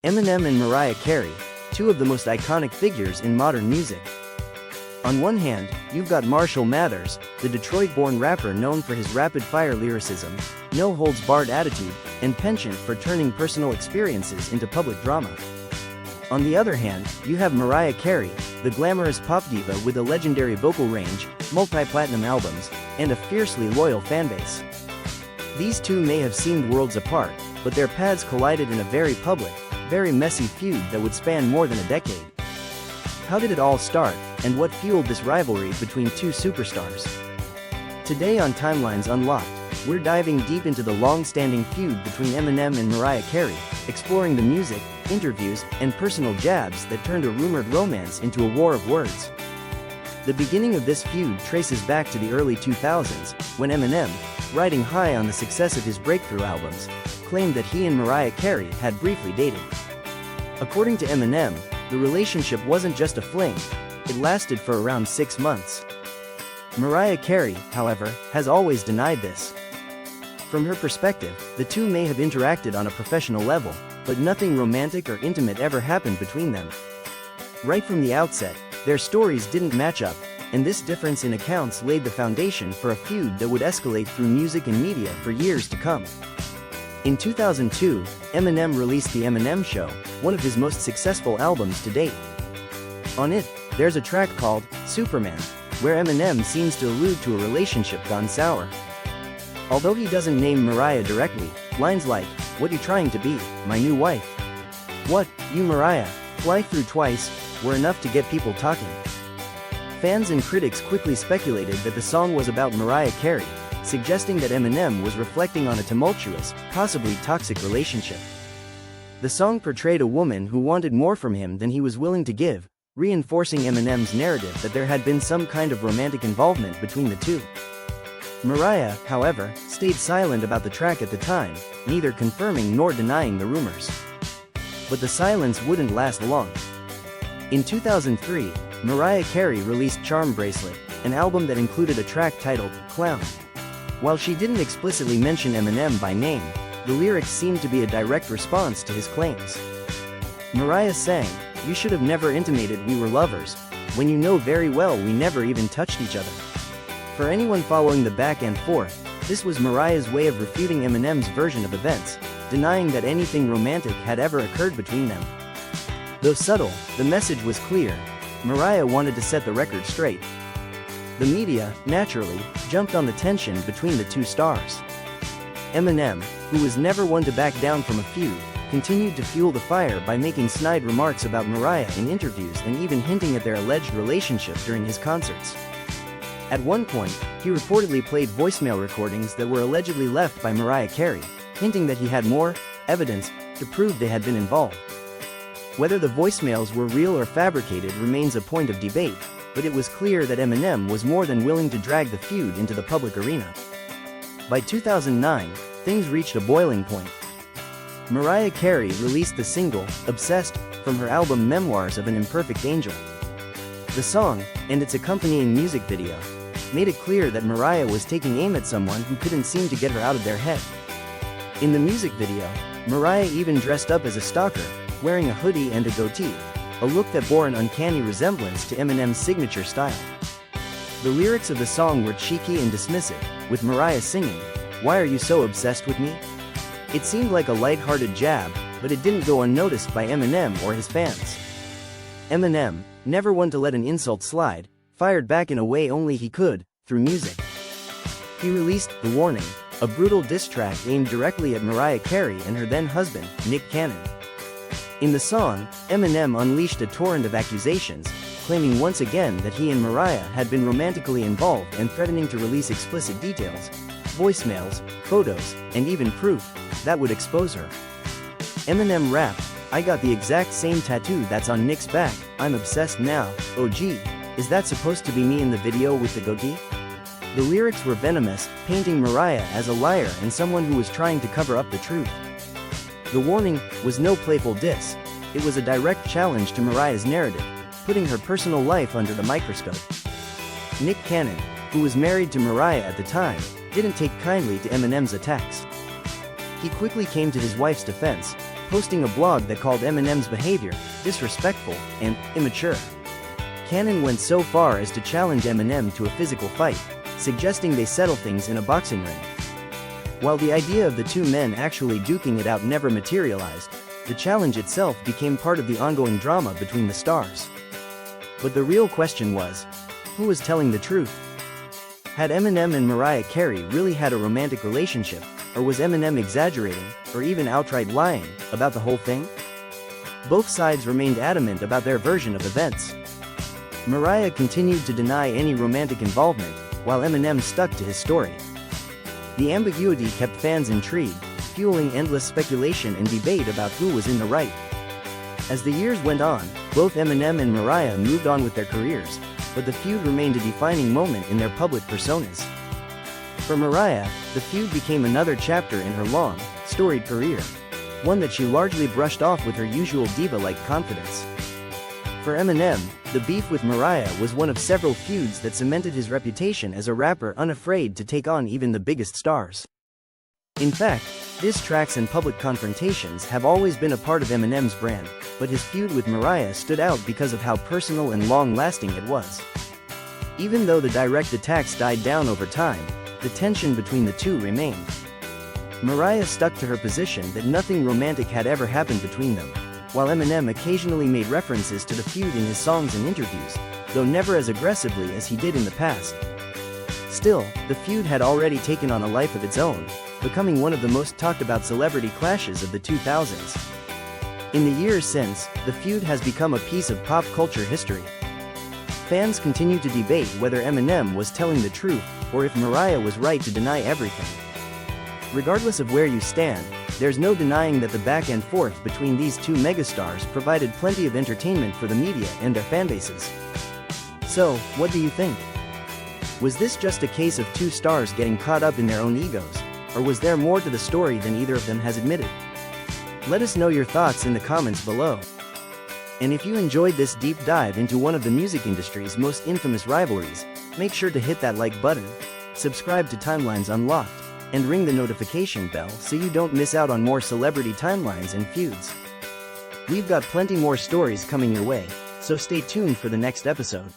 Eminem and Mariah Carey, two of the most iconic figures in modern music. On one hand, you've got Marshall Mathers, the Detroit-born rapper known for his rapid-fire lyricism, no-holds-barred attitude, and penchant for turning personal experiences into public drama. On the other hand, you have Mariah Carey, the glamorous pop diva with a legendary vocal range, multi-platinum albums, and a fiercely loyal fanbase. These two may have seemed worlds apart, but their paths collided in a very public, very messy feud that would span more than a decade. How did it all start, and what fueled this rivalry between two superstars? Today on Timelines Unlocked, we're diving deep into the long-standing feud between Eminem and Mariah Carey, exploring the music, interviews, and personal jabs that turned a rumored romance into a war of words. The beginning of this feud traces back to the early 2000s, when Eminem, riding high on the success of his breakthrough albums, claimed that he and Mariah Carey had briefly dated. According to Eminem, the relationship wasn't just a fling, it lasted for around 6 months. Mariah Carey, however, has always denied this. From her perspective, the two may have interacted on a professional level, but nothing romantic or intimate ever happened between them. Right from the outset, their stories didn't match up, and this difference in accounts laid the foundation for a feud that would escalate through music and media for years to come. In 2002, Eminem released The Eminem Show, one of his most successful albums to date. On it, there's a track called Superman, where Eminem seems to allude to a relationship gone sour. Although he doesn't name Mariah directly, lines like, "What you trying to be, my new wife? What, you Mariah, fly through twice," were enough to get people talking. Fans and critics quickly speculated that the song was about Mariah Carey, suggesting that Eminem was reflecting on a tumultuous, possibly toxic relationship. The song portrayed a woman who wanted more from him than he was willing to give, reinforcing Eminem's narrative that there had been some kind of romantic involvement between the two. Mariah, however, stayed silent about the track at the time, neither confirming nor denying the rumors. But the silence wouldn't last long. In 2003, Mariah Carey released Charm Bracelet, an album that included a track titled Clown. While she didn't explicitly mention Eminem by name, the lyrics seemed to be a direct response to his claims. Mariah sang, "You should have never intimated we were lovers, when you know very well we never even touched each other." For anyone following the back and forth, this was Mariah's way of refuting Eminem's version of events, denying that anything romantic had ever occurred between them. Though subtle, the message was clear. Mariah wanted to set the record straight. The media, naturally, jumped on the tension between the two stars. Eminem, who was never one to back down from a feud, continued to fuel the fire by making snide remarks about Mariah in interviews and even hinting at their alleged relationship during his concerts. At one point, he reportedly played voicemail recordings that were allegedly left by Mariah Carey, hinting that he had more evidence to prove they had been involved. Whether the voicemails were real or fabricated remains a point of debate, but it was clear that Eminem was more than willing to drag the feud into the public arena. By 2009, things reached a boiling point. Mariah Carey released the single, Obsessed, from her album Memoirs of an Imperfect Angel. The song, and its accompanying music video, made it clear that Mariah was taking aim at someone who couldn't seem to get her out of their head. In the music video, Mariah even dressed up as a stalker, wearing a hoodie and a goatee, a look that bore an uncanny resemblance to Eminem's signature style. The lyrics of the song were cheeky and dismissive, with Mariah singing, "Why are you so obsessed with me?" It seemed like a light-hearted jab, but it didn't go unnoticed by Eminem or his fans. Eminem, never one to let an insult slide, fired back in a way only he could, through music. He released The Warning, a brutal diss track aimed directly at Mariah Carey and her then-husband, Nick Cannon. In the song, Eminem unleashed a torrent of accusations, claiming once again that he and Mariah had been romantically involved and threatening to release explicit details, voicemails, photos, and even proof that would expose her. Eminem rapped, "I got the exact same tattoo that's on Nick's back, I'm obsessed now, oh gee, is that supposed to be me in the video with the goatee?" The lyrics were venomous, painting Mariah as a liar and someone who was trying to cover up the truth. The Warning was no playful diss, it was a direct challenge to Mariah's narrative, putting her personal life under the microscope. Nick Cannon, who was married to Mariah at the time, didn't take kindly to Eminem's attacks. He quickly came to his wife's defense, posting a blog that called Eminem's behavior disrespectful and immature. Cannon went so far as to challenge Eminem to a physical fight, suggesting they settle things in a boxing ring. While the idea of the two men actually duking it out never materialized, the challenge itself became part of the ongoing drama between the stars. But the real question was, who was telling the truth? Had Eminem and Mariah Carey really had a romantic relationship, or was Eminem exaggerating, or even outright lying, about the whole thing? Both sides remained adamant about their version of events. Mariah continued to deny any romantic involvement, while Eminem stuck to his story. The ambiguity kept fans intrigued, fueling endless speculation and debate about who was in the right. As the years went on, both Eminem and Mariah moved on with their careers, but the feud remained a defining moment in their public personas. For Mariah, the feud became another chapter in her long, storied career, one that she largely brushed off with her usual diva-like confidence. For Eminem, the beef with Mariah was one of several feuds that cemented his reputation as a rapper unafraid to take on even the biggest stars. In fact, diss tracks and public confrontations have always been a part of Eminem's brand, but his feud with Mariah stood out because of how personal and long-lasting it was. Even though the direct attacks died down over time, the tension between the two remained. Mariah stuck to her position that nothing romantic had ever happened between them, while Eminem occasionally made references to the feud in his songs and interviews, though never as aggressively as he did in the past. Still, the feud had already taken on a life of its own, becoming one of the most talked about celebrity clashes of the 2000s. In the years since, the feud has become a piece of pop culture history. Fans continue to debate whether Eminem was telling the truth, or if Mariah was right to deny everything. Regardless of where you stand, there's no denying that the back and forth between these two megastars provided plenty of entertainment for the media and their fanbases. So, what do you think? Was this just a case of two stars getting caught up in their own egos, or was there more to the story than either of them has admitted? Let us know your thoughts in the comments below. And if you enjoyed this deep dive into one of the music industry's most infamous rivalries, make sure to hit that like button, subscribe to Timelines Unlocked, and ring the notification bell so you don't miss out on more celebrity timelines and feuds. We've got plenty more stories coming your way, so stay tuned for the next episode.